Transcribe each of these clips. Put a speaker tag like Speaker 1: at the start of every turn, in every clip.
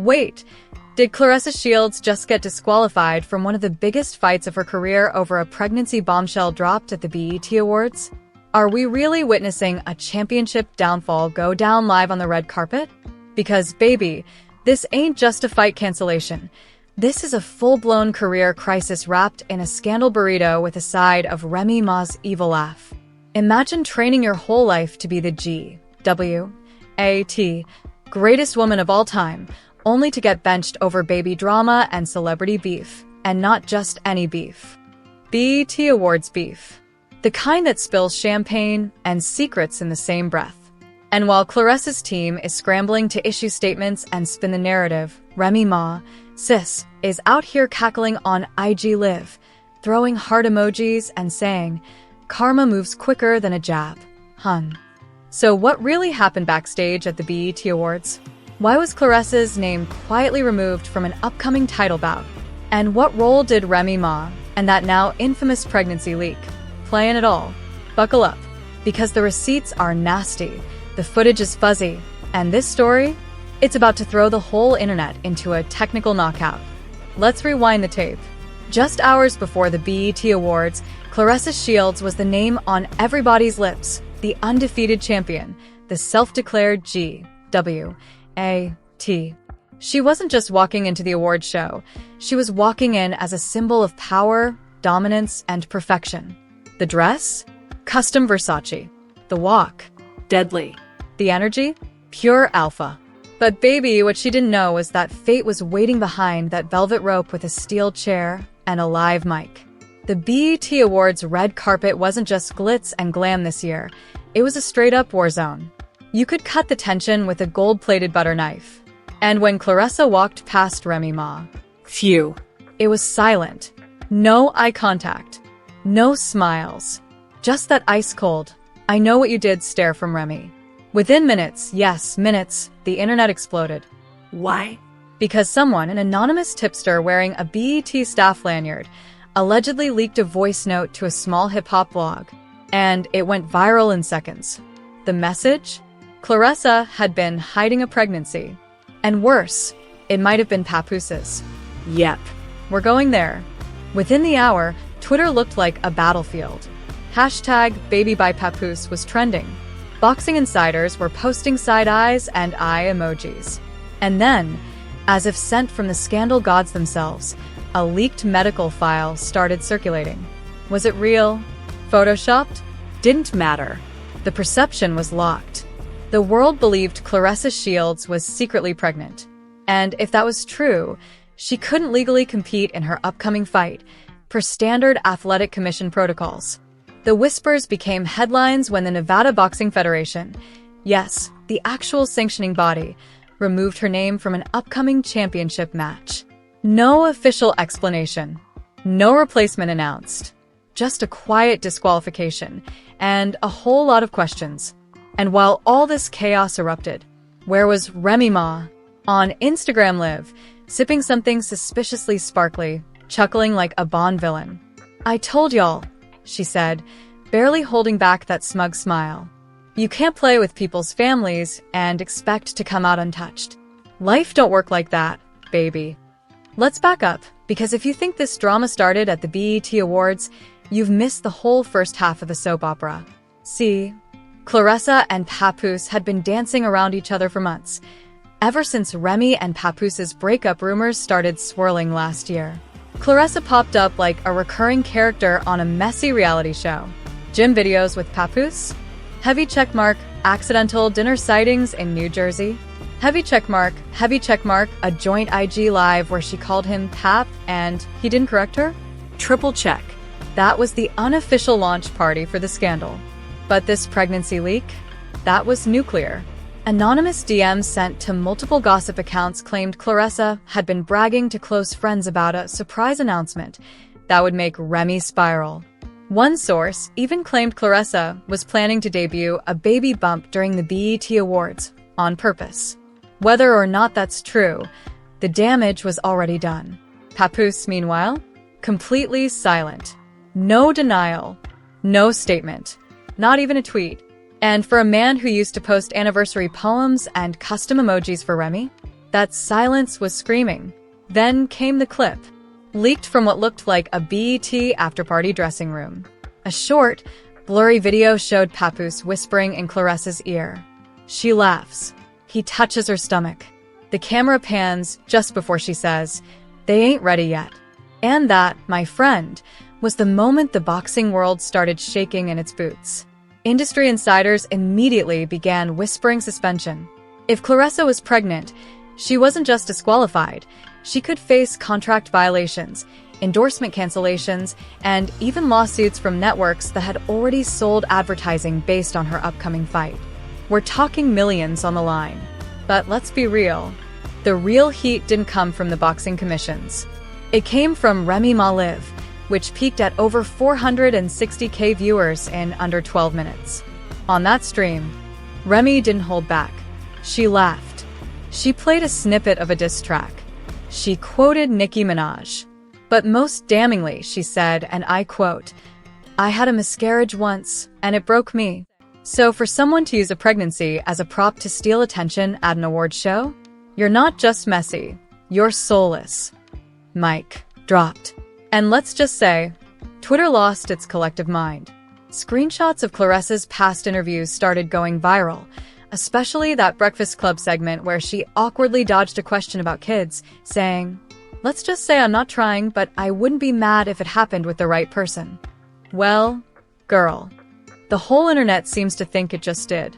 Speaker 1: Wait, did Claressa Shields just get disqualified from one of the biggest fights of her career over a pregnancy bombshell dropped at the BET Awards? Are we really witnessing a championship downfall go down live on the red carpet? Because, baby, this ain't just a fight cancellation. This is a full-blown career crisis wrapped in a scandal burrito with a side of Remy Ma's evil laugh. Imagine training your whole life to be the GWAT, greatest woman of all time, only to get benched over baby drama and celebrity beef, and not just any beef. BET Awards beef. The kind that spills champagne and secrets in the same breath. And while Claressa's team is scrambling to issue statements and spin the narrative, Remy Ma, sis, is out here cackling on IG Live, throwing heart emojis and saying, "Karma moves quicker than a jab, hun." So what really happened backstage at the BET Awards? Why was Claressa's name quietly removed from an upcoming title bout? And what role did Remy Ma and that now infamous pregnancy leak play in it all? Buckle up, because the receipts are nasty, the footage is fuzzy, and this story, it's about to throw the whole internet into a technical knockout. Let's rewind the tape. Just hours before the BET Awards, Claressa Shields was the name on everybody's lips, the undefeated champion, the self-declared GWAT. She wasn't just walking into the awards show, she was walking in as a symbol of power, dominance, and perfection. The dress? Custom Versace. The walk? Deadly. The energy? Pure alpha. But baby, what she didn't know was that fate was waiting behind that velvet rope with a steel chair and a live mic. The BET Awards red carpet wasn't just glitz and glam this year, it was a straight-up war zone. You could cut the tension with a gold-plated butter knife. And when Claressa walked past Remy Ma, phew, it was silent. No eye contact. No smiles. Just that ice-cold, "I know what you did" stare from Remy. Within minutes, yes, minutes, the internet exploded. Why? Because someone, an anonymous tipster wearing a BET staff lanyard, allegedly leaked a voice note to a small hip-hop blog, and it went viral in seconds. The message? Claressa had been hiding a pregnancy. And worse, it might have been Papoose's. Yep, we're going there. Within the hour, Twitter looked like a battlefield. Hashtag #BabyByPapoose was trending. Boxing insiders were posting side eyes and eye emojis. And then, as if sent from the scandal gods themselves, a leaked medical file started circulating. Was it real? Photoshopped? Didn't matter. The perception was locked. The world believed Claressa Shields was secretly pregnant. And if that was true, she couldn't legally compete in her upcoming fight per standard athletic commission protocols. The whispers became headlines when the Nevada Boxing Federation, yes, the actual sanctioning body, removed her name from an upcoming championship match. No official explanation. No replacement announced. Just a quiet disqualification, and a whole lot of questions. And while all this chaos erupted, where was Remy Ma? On Instagram Live, sipping something suspiciously sparkly, chuckling like a Bond villain. "I told y'all," she said, barely holding back that smug smile. "You can't play with people's families and expect to come out untouched. Life don't work like that, baby." Let's back up, because if you think this drama started at the BET Awards, you've missed the whole first half of the soap opera. See, Claressa and Papoose had been dancing around each other for months, ever since Remy and Papoose's breakup rumors started swirling last year. Claressa popped up like a recurring character on a messy reality show. Gym videos with Papoose? Heavy checkmark, accidental dinner sightings in New Jersey? Heavy checkmark, a joint IG live where she called him Pap and he didn't correct her? Triple check. That was the unofficial launch party for the scandal. But this pregnancy leak? That was nuclear. Anonymous DMs sent to multiple gossip accounts claimed Claressa had been bragging to close friends about a surprise announcement that would make Remy spiral. One source even claimed Claressa was planning to debut a baby bump during the BET Awards, on purpose. Whether or not that's true, the damage was already done. Papoose, meanwhile, completely silent. No denial, no statement, not even a tweet. And for a man who used to post anniversary poems and custom emojis for Remy, That silence was screaming. Then came the clip, leaked from what looked like a BET after-party dressing room. A short, blurry video showed Papoose whispering in Claressa's ear. She laughs. He touches her stomach. The camera pans just before she says, "They ain't ready yet." And that, my friend, was the moment the boxing world started shaking in its boots. Industry insiders immediately began whispering suspension. If Claressa was pregnant, she wasn't just disqualified. She could face contract violations, endorsement cancellations, and even lawsuits from networks that had already sold advertising based on her upcoming fight. We're talking millions on the line. But let's be real. The real heat didn't come from the boxing commissions. It came from Remy Ma Live, which peaked at over 460K viewers in under 12 minutes. On that stream, Remy didn't hold back. She laughed. She played a snippet of a diss track. She quoted Nicki Minaj. But most damningly, she said, and I quote, "I had a miscarriage once, and it broke me." So for someone to use a pregnancy as a prop to steal attention at an awards show, you're not just messy, you're soulless. Mic dropped. And let's just say, Twitter lost its collective mind. Screenshots of Claressa's past interviews started going viral, especially that Breakfast Club segment where she awkwardly dodged a question about kids, saying, "Let's just say I'm not trying, but I wouldn't be mad if it happened with the right person." Well, girl. The whole internet seems to think it just did.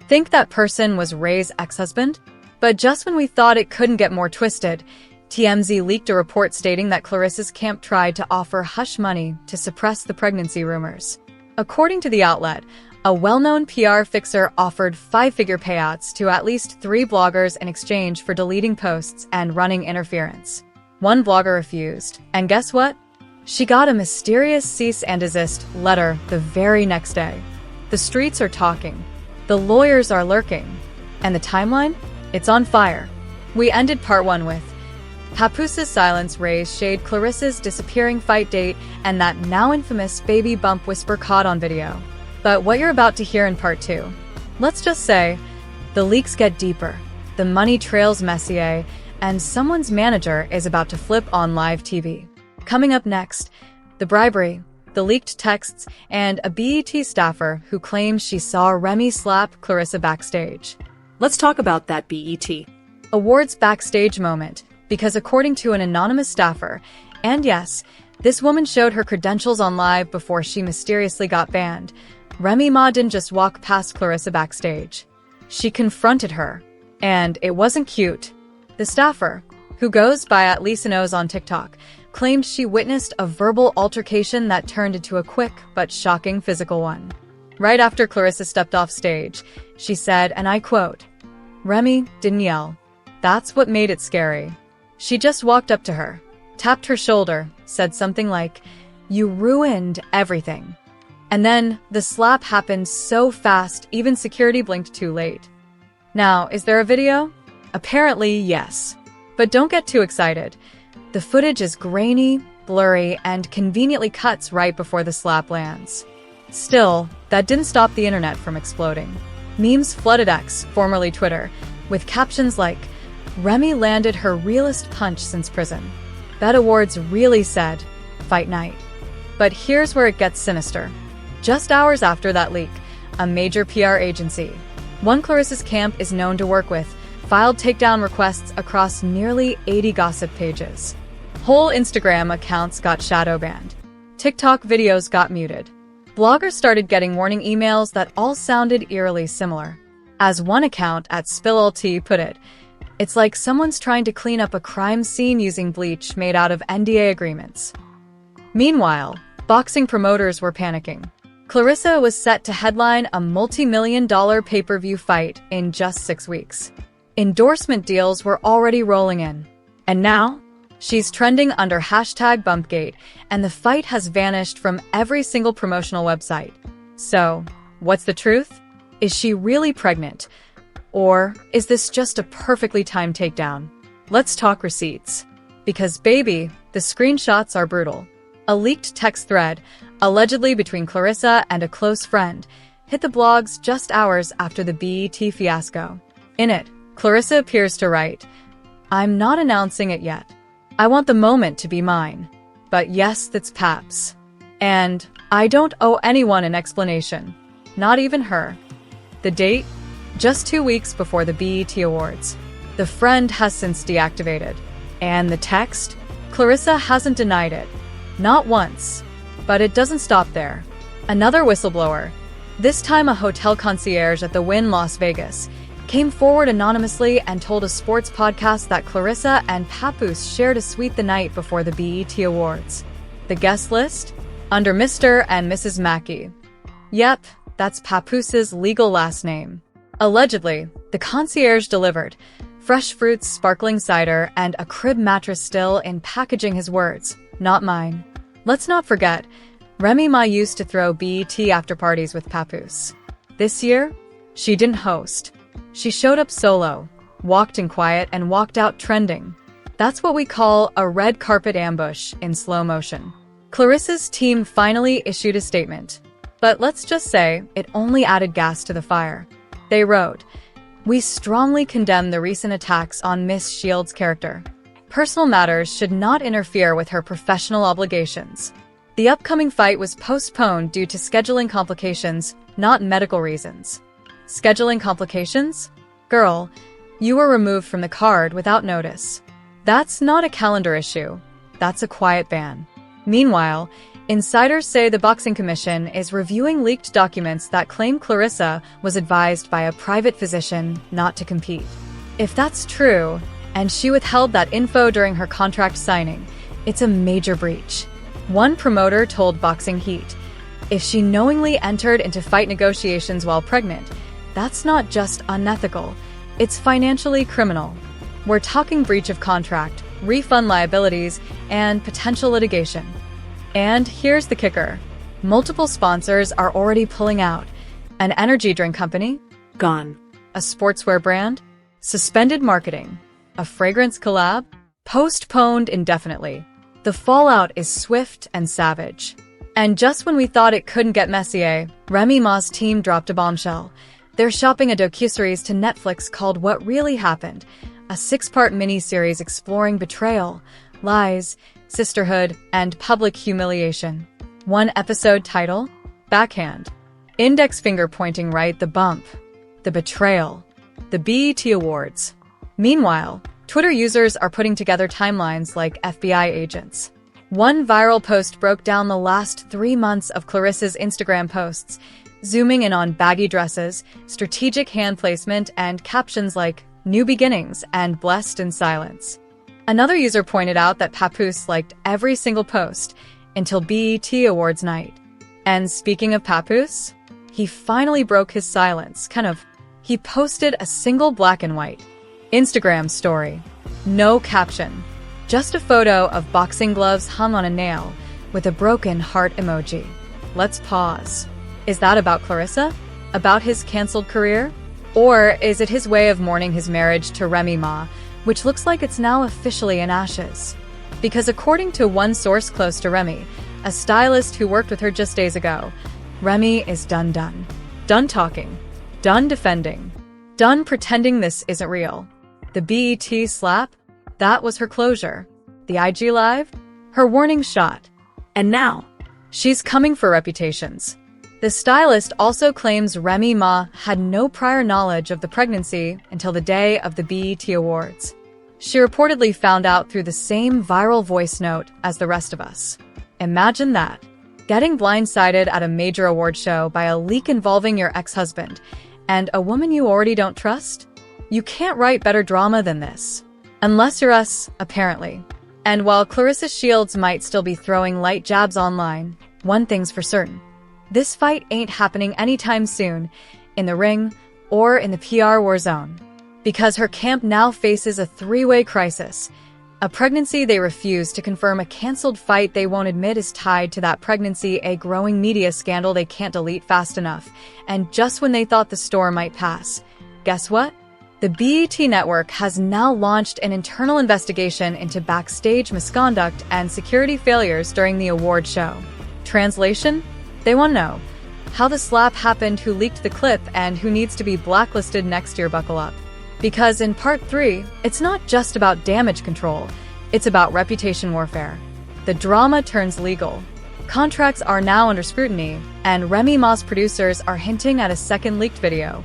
Speaker 1: Think that person was Ray's ex-husband? But just when we thought it couldn't get more twisted, TMZ leaked a report stating that Claressa's camp tried to offer hush money to suppress the pregnancy rumors. According to the outlet, a well-known PR fixer offered five-figure payouts to at least 3 bloggers in exchange for deleting posts and running interference. One blogger refused, and guess what? She got a mysterious cease and desist letter the very next day. The streets are talking. The lawyers are lurking. And the timeline? It's on fire. We ended part 1 with Papoose's silence raised shade Claressa's disappearing fight date and that now infamous baby bump whisper caught on video. But what you're about to hear in part 2, let's just say, the leaks get deeper, the money trails Messier, and someone's manager is about to flip on live TV. Coming up next, the bribery, the leaked texts, and a BET staffer who claims she saw Remy slap Claressa backstage.
Speaker 2: Let's talk about that BET
Speaker 1: Awards backstage moment, because according to an anonymous staffer, and yes, this woman showed her credentials on live before she mysteriously got banned, Remy Ma didn't just walk past Claressa backstage. She confronted her. And it wasn't cute. The staffer, who goes by at Lisa Knows on TikTok, claimed she witnessed a verbal altercation that turned into a quick but shocking physical one. Right after Claressa stepped off stage, she said, and I quote, "Remy didn't yell. That's what made it scary. She just walked up to her, tapped her shoulder, said something like, 'You ruined everything.' And then the slap happened so fast, even security blinked too late." Now, is there a video? Apparently, yes. But don't get too excited. The footage is grainy, blurry, and conveniently cuts right before the slap lands. Still, that didn't stop the internet from exploding. Memes flooded X, formerly Twitter, with captions like, "Remy landed her realest punch since prison. Bet Awards really said, fight night." But here's where it gets sinister. Just hours after that leak, a major PR agency, one Claressa's camp is known to work with, filed takedown requests across nearly 80 gossip pages. Whole Instagram accounts got shadow banned. TikTok videos got muted. Bloggers started getting warning emails that all sounded eerily similar. As one account at SpillLT put it, "It's like someone's trying to clean up a crime scene using bleach made out of NDA agreements." Meanwhile, boxing promoters were panicking. Claressa was set to headline a multi-million-dollar pay-per-view fight in just 6 weeks. Endorsement deals were already rolling in. And now, she's trending under #Bumpgate, and the fight has vanished from every single promotional website. So, what's the truth? Is she really pregnant? Or is this just a perfectly timed takedown? Let's talk receipts. Because baby, the screenshots are brutal. A leaked text thread, allegedly between Claressa and a close friend, hit the blogs just hours after the BET fiasco. In it, Claressa appears to write, I'm not announcing it yet. I want the moment to be mine. But yes, that's Paps. And I don't owe anyone an explanation. Not even her. The date? Just 2 weeks before the BET Awards. The friend has since deactivated. And the text? Claressa hasn't denied it. Not once. But it doesn't stop there. Another whistleblower, this time a hotel concierge at the Wynn Las Vegas, came forward anonymously and told a sports podcast that Claressa and Papoose shared a suite the night before the BET Awards. The guest list? Under Mr. and Mrs. Mackey. Yep, that's Papoose's legal last name. Allegedly, the concierge delivered fresh fruits, sparkling cider, and a crib mattress still in packaging his words, not mine. Let's not forget, Remy Ma used to throw BET after parties with Papoose. This year, she didn't host. She showed up solo, walked in quiet, and walked out trending. That's what we call a red carpet ambush in slow motion. Claressa's team finally issued a statement. But let's just say it only added gas to the fire. They wrote, "We strongly condemn the recent attacks on Miss Shields' character. Personal matters should not interfere with her professional obligations. The upcoming fight was postponed due to scheduling complications, not medical reasons." Scheduling complications? Girl, you were removed from the card without notice. That's not a calendar issue. That's a quiet ban. Meanwhile, insiders say the Boxing Commission is reviewing leaked documents that claim Claressa was advised by a private physician not to compete. If that's true, and she withheld that info during her contract signing, it's a major breach. One promoter told Boxing Heat, if she knowingly entered into fight negotiations while pregnant, that's not just unethical, it's financially criminal. We're talking breach of contract, refund liabilities, and potential litigation. And here's the kicker. Multiple sponsors are already pulling out. An energy drink company?
Speaker 2: Gone.
Speaker 1: A sportswear brand? Suspended marketing. A fragrance collab? Postponed indefinitely. The fallout is swift and savage. And just when we thought it couldn't get messier, Remy Ma's team dropped a bombshell. They're shopping a docuseries to Netflix called What Really Happened, a 6-part miniseries exploring betrayal, lies, sisterhood, and public humiliation. One episode title? Backhand. Index finger pointing right, the bump. The betrayal. The BET Awards. Meanwhile, Twitter users are putting together timelines like FBI agents. One viral post broke down the last 3 months of Claressa's Instagram posts, zooming in on baggy dresses, strategic hand placement, and captions like "New Beginnings" and "Blessed in Silence." Another user pointed out that Papoose liked every single post until BET Awards night. And speaking of Papoose, he finally broke his silence, He posted a single black and white Instagram story. No caption. Just a photo of boxing gloves hung on a nail with a broken heart emoji. Let's pause. Is that about Claressa? About his canceled career? Or is it his way of mourning his marriage to Remy Ma, which looks like it's now officially in ashes? Because according to one source close to Remy, a stylist who worked with her just days ago, Remy is done. Done talking. Done defending. Done pretending this isn't real. The BET slap? That was her closure. The IG Live? Her warning shot. And now, she's coming for reputations. The stylist also claims Remy Ma had no prior knowledge of the pregnancy until the day of the BET Awards. She reportedly found out through the same viral voice note as the rest of us. Imagine that. Getting blindsided at a major award show by a leak involving your ex-husband and a woman you already don't trust? You can't write better drama than this. Unless you're us, apparently. And while Claressa Shields might still be throwing light jabs online, one thing's for certain. This fight ain't happening anytime soon, in the ring or in the PR war zone. Because her camp now faces a 3-way crisis. A pregnancy they refuse to confirm, a canceled fight they won't admit is tied to that pregnancy, a growing media scandal they can't delete fast enough, and just when they thought the storm might pass, guess what? The BET network has now launched an internal investigation into backstage misconduct and security failures during the award show. Translation? They want to know how the slap happened, who leaked the clip, and who needs to be blacklisted next year. Buckle up. Because in part 3, it's not just about damage control, it's about reputation warfare. The drama turns legal. Contracts are now under scrutiny, and Remy Ma's producers are hinting at a second leaked video,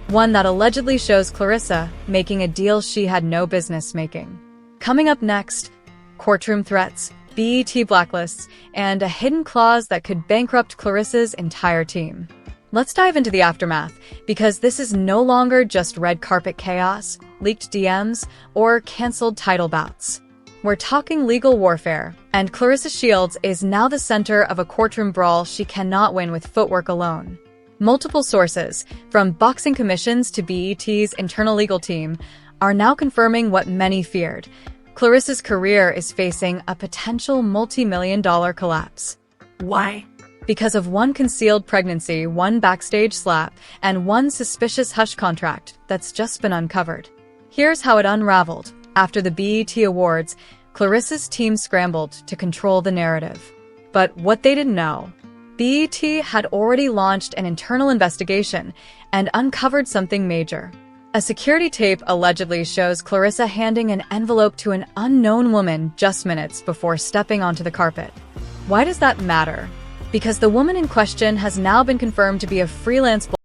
Speaker 1: one that allegedly shows Claressa making a deal she had no business making. Coming up next, courtroom threats, BET blacklists, and a hidden clause that could bankrupt Claressa's entire team. Let's dive into the aftermath, because this is no longer just red carpet chaos, leaked DMs, or cancelled title bouts. We're talking legal warfare, and Claressa Shields is now the center of a courtroom brawl she cannot win with footwork alone. Multiple sources, from boxing commissions to BET's internal legal team, are now confirming what many feared. Claressa's career is facing a potential multi-million-dollar collapse.
Speaker 2: Why?
Speaker 1: Because of one concealed pregnancy, one backstage slap, and one suspicious hush contract that's just been uncovered. Here's how it unraveled. After the BET Awards, Claressa's team scrambled to control the narrative. But what they didn't know, BET had already launched an internal investigation and uncovered something major. A security tape allegedly shows Claressa handing an envelope to an unknown woman just minutes before stepping onto the carpet. Why does that matter? Because the woman in question has now been confirmed to be a freelance